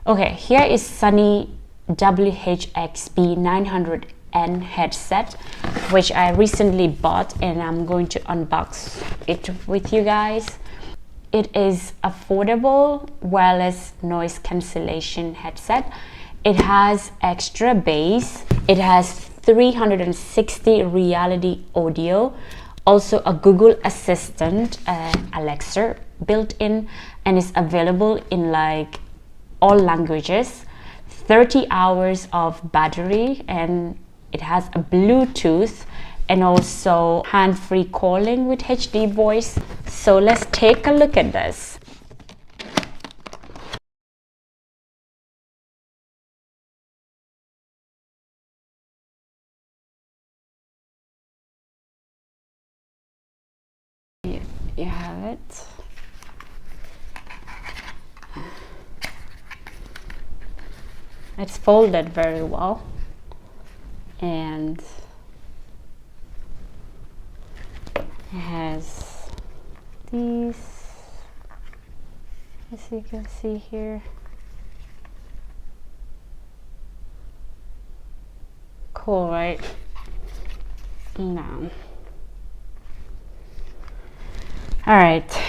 Okay, here is Sony WH-XB900N headset, which I recently bought, and I'm going to unbox it with you guys. It is affordable wireless noise cancellation headset. It has extra bass. It has 360 reality audio, also a Google Assistant, Alexa built in, and is available in like all languages, 30 hours of battery, and it has a Bluetooth and also hand-free calling with HD voice. So let's take a look at this. You have it. It's folded very well, and it has these, as you can see here. Cool, right? Now, all right.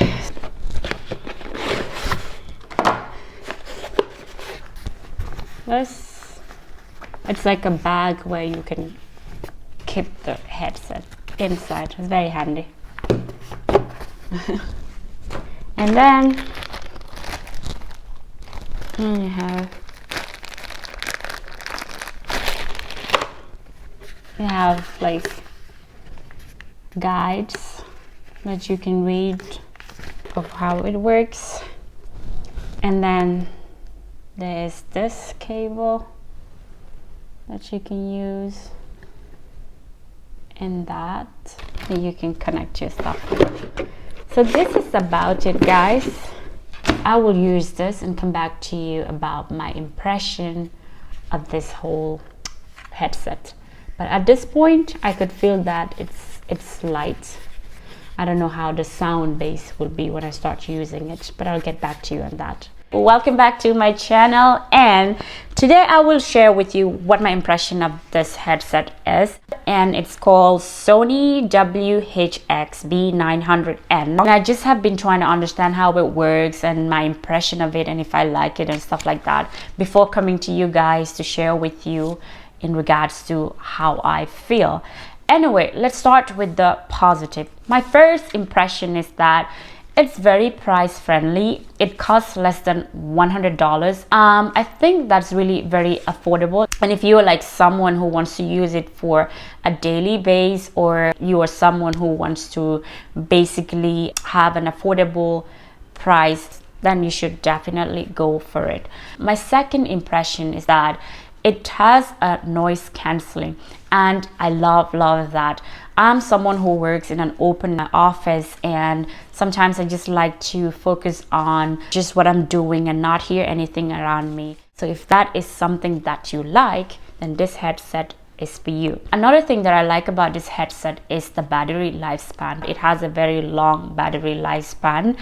It's like a bag where you can keep the headset inside. It's very handy. And then you have like guides that you can read of how it works. And then there's this cable that you can use, and that you can connect your stuff. So this is about it, guys. I will use this and come back to you about my impression of this whole headset. But at this point, I could feel that it's light. I don't know how the sound base will be when I start using it, but I'll get back to you on that. Welcome back to my channel, and today I will share with you what my impression of this headset is, and it's called Sony WH-XB900N. And I just have been trying to understand how it works and my impression of it and if I like it and stuff like that before coming to you guys to share with you in regards to how I feel. Anyway, let's start with the positive. My first impression is that it's very price friendly. It costs less than $100. I think that's really very affordable. And if you're like someone who wants to use it for a daily base, or you are someone who wants to basically have an affordable price, then you should definitely go for it. My second impression is that it has a noise cancelling, and I love that. I'm someone who works in an open office, and sometimes I just like to focus on just what I'm doing and not hear anything around me. So if that is something that you like, then this headset is for you. Another thing that I like about this headset is the battery lifespan. It has a very long battery lifespan,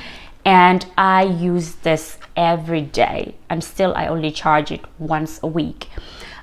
and I use this every day, and still I only charge it once a week.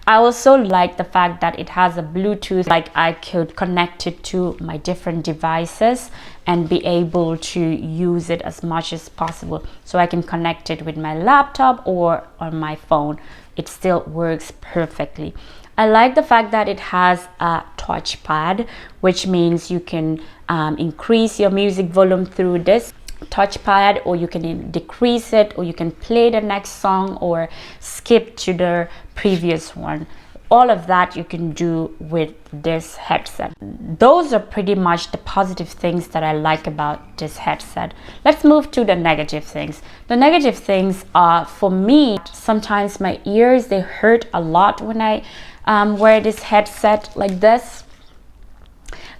I also like the fact that it has a Bluetooth, like I could connect it to my different devices and be able to use it as much as possible. So I can connect it with my laptop or on my phone. It still works perfectly. I like the fact that it has a touchpad, which means you can increase your music volume through this touchpad, or you can decrease it, or you can play the next song or skip to the previous one. All of that you can do with this headset. Those are pretty much the positive things that I like about this headset. Let's move to the negative things. The negative things are, for me, sometimes my ears, they hurt a lot when I wear this headset like this.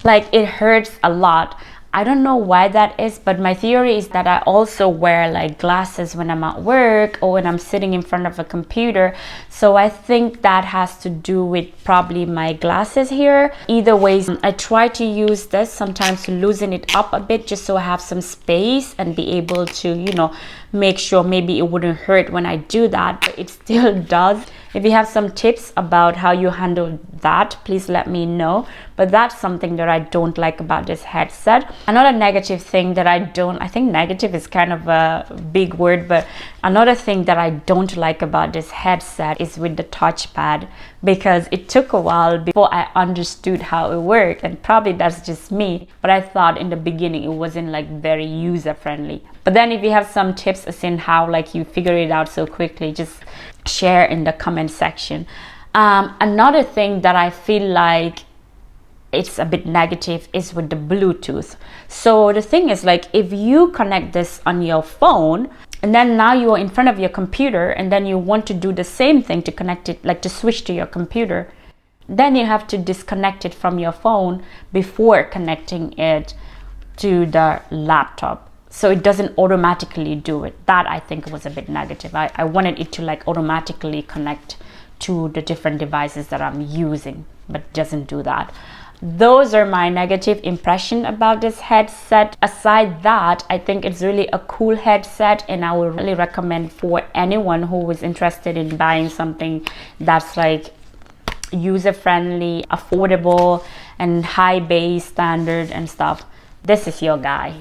Like, it hurts a lot. I don't know why that is, but my theory is that I also wear like glasses when I'm at work or when I'm sitting in front of a computer. So I think that has to do with probably my glasses here. Either ways, I try to use this sometimes to loosen it up a bit just so I have some space and be able to, you know, make sure maybe it wouldn't hurt when I do that, but it still does. If you have some tips about how you handle that, please let me know. But that's something that I don't like about this headset. Another negative thing that I think negative is kind of a big word, but another thing that I don't like about this headset is with the touchpad, because it took a while before I understood how it worked, and probably that's just me, but I thought in the beginning it wasn't like very user friendly. But then if you have some tips as in how like you figure it out so quickly, just share in the comment section. Another thing that I feel like it's a bit negative is with the Bluetooth. So the thing is, like, if you connect this on your phone and then now you are in front of your computer and then you want to do the same thing to connect it, like to switch to your computer, then you have to disconnect it from your phone before connecting it to the laptop. So it doesn't automatically do it. That I think was a bit negative. I wanted it to like automatically connect to the different devices that I'm using, but it doesn't do that. Those are my negative impression about this headset. Aside that, I think it's really a cool headset, and I would really recommend for anyone who is interested in buying something that's like user-friendly, affordable, and high bass standard and stuff. This is your guy.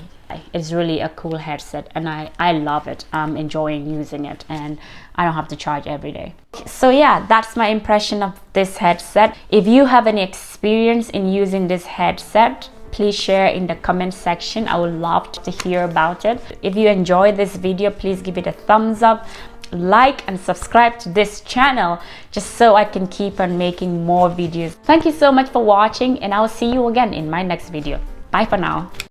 It's really a cool headset, and I love it. I'm enjoying using it, and I don't have to charge every day. So yeah, that's my impression of this headset. If you have any experience in using this headset, please share in the comment section. I would love to hear about it. If you enjoyed this video, please give it a thumbs up, like and subscribe to this channel just so I can keep on making more videos. Thank you so much for watching, and I will see you again in my next video. Bye for now.